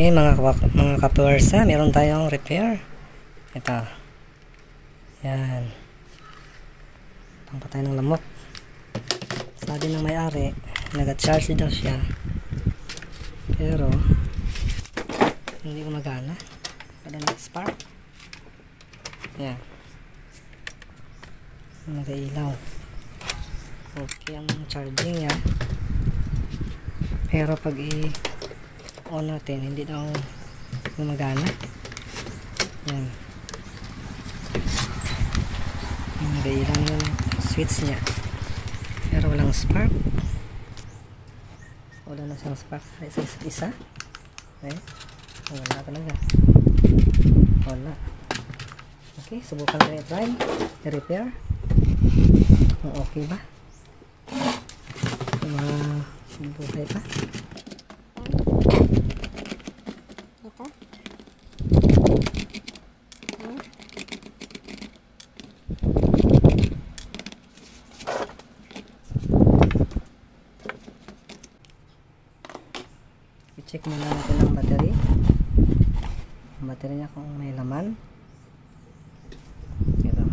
Okay, mga kapuwersa, meron tayong repair. Ito. Yan. Pangpatay ng lamok. Sabi ng may-ari, nag-charge daw siya. Pero, hindi gumagana. Wala nag-spark. Yan. Nag-ilaw. Okay ang charging niya. Pero pag on natin, hindi daw gumagana. Yan. Nag-ilaw yung switch niya. Pero walang spark. Wala na siyang spark. Isa. Okay. Wala talaga. Wala. Okay, subukan na i-try. I-repair. Okay ba? Buhay pa. Ito. I-check muna natin ang battery. Ang battery niya kung may laman. Ito.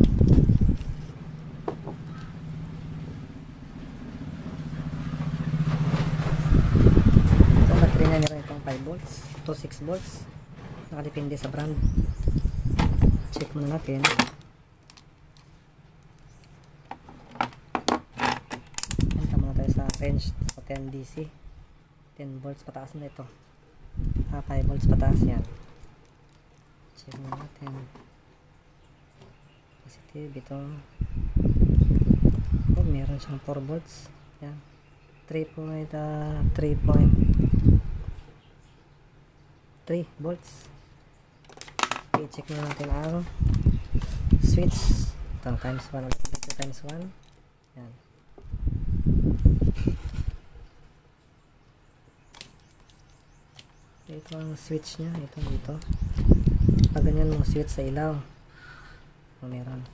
Itong battery niya meron itong 5 volts to 6 volts. Nakadepende sa brand. Check muna natin. Punta muna tayo sa range sa 10 DC. 10 volts pataas na ito. 5 volts pataas yan. Check na natin. Positive ito. Oh, meron siyang 4 volts. Yan. 3.3 volts. Okay, check na natin ang switch. Ito, times 1. Times 1. Yan. Ito ang switch niya. Ito dito. Pag ganyan mo switch sa ilaw. Meron.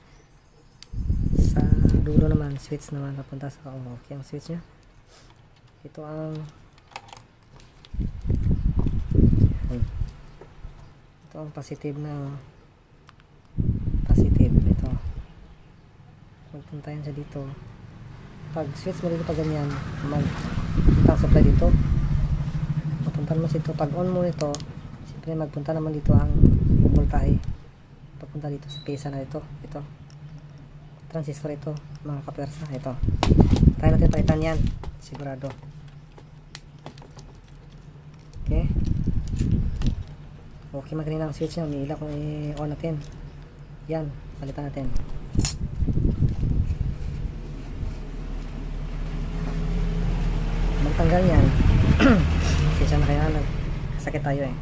Sa dulo naman, switch naman papunta sa okay ang switch niya. Ito ang yan. Ito ang positive na positive. Ito. Magpunta yan siya dito. Pag switch mo dito pag ganyan, magpunta ang supply dito. Papunta mo dito. Pag on mo ito, siyempre magpunta naman dito ang voltahe. Papunta dito sa pesa na ito. Ito. Transistor ito, mga kapersa. Ito. Tayo natin palitan yan. Sigurado. Okay. Okay, magaling ang switch niya. Umiila kung i-on natin. Yan. Palitan natin. Magtanggal yan. Kasi siya na kaya sakit tayo eh.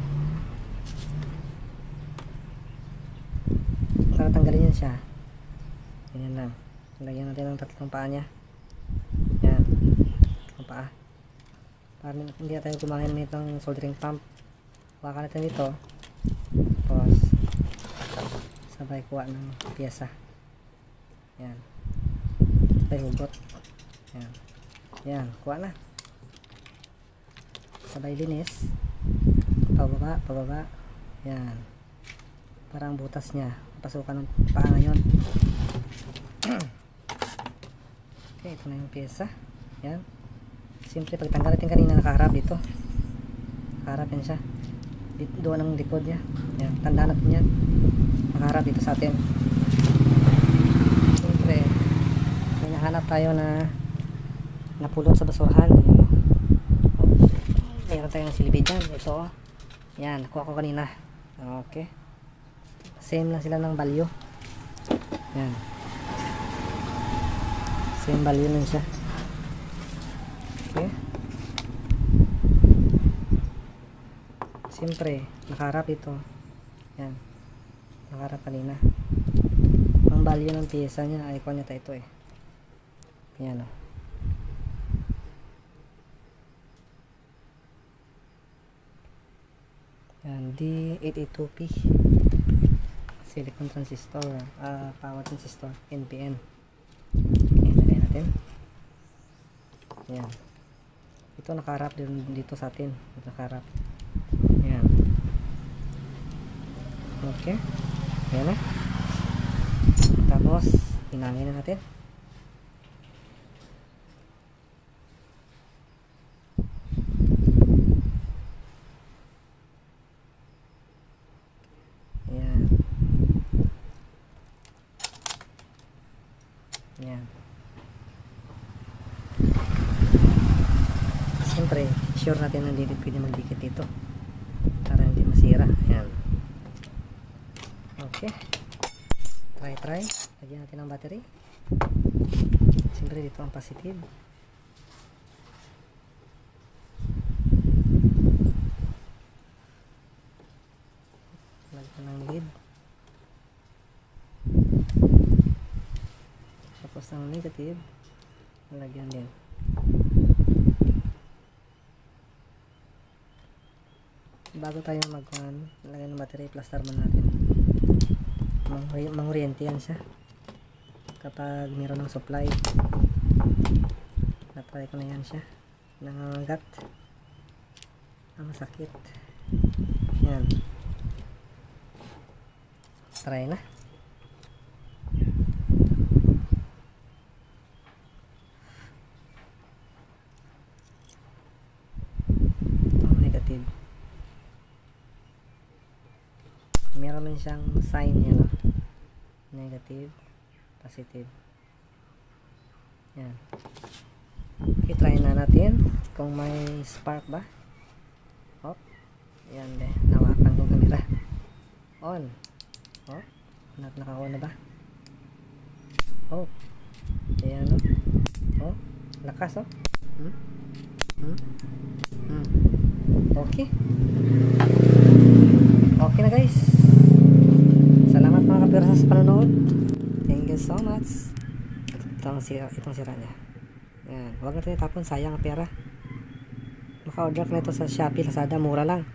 Para tanggalin yan siya. Ganyan lang. Lagyan natin ng tatlong paa niya. Yan. Tatlong paa. Para hindi na tayo gumamit ng soldering pump. Baka natin dito. Tapos sabay kuha ng piyesa. Yan. Sabay hugot. Yan. Yan. Kuha na. Sabay linis. Pababa. Pababa. Yan. Parang butas niya. Pasukan ng paa ngayon. Okay, ito na yung pyesa. Yan. Siyempre, pagtanggal natin kanina nakaharap dito. Nakaharap yan siya. Doon ang likod niya. Yan. Tandaan natin yan. Nakaharap dito sa atin. Siyempre, may nahanap tayo na napulot sa basurahan. Mayroon tayong silibid yan. Ito. Yan. Nakuha ko kanina. Okay. Same lang sila ng value. Yan. Same value lang siya. Okay. Siyempre, nakaharap ito. Yan. Nakaharap kanina. Ang value ng piyesa niya, icon niya ito eh. Yan o. Yan. D882P. Silicon transistor, power transistor, NPN. Okay, lagay natin. Yan. Ito nakaharap din dito sa atin. Ito nakaharap. Yan. Okay. Ayan na. Tapos, hinangin na natin. Ayan. Ayan. Siyempre, sure natin na hindi pwede magdikit dito para hindi masira. Ayan. Okay. Try. Lagyan natin ang battery. Siyempre dito ang positive. Lagyan ng lead. Tapos ang negative, lagyan din. Bago tayo lagyan ng battery, plaster muna natin. Mangoriente yan siya kapag meron ng supply. Na-try ko na yan siya, nangangagat, ang sakit. Yan, try na. Ang negative, meron lang siyang sign yan, negative, positive. Yan. Okay, try na natin kung may spark ba. Oh, yan eh, nawakan yung camera. On. Oh, naka-on na ba? Oh, ayan o. Oh, lakas oh. Okay. Okay na guys. Salamat mga kapirsa sa panonood. Thank you so much. Itong sira niya. Yan. Huwag natin itapon, sayang ang pera. Maka-order ka na ito sa Shopee, Lazada, mura lang.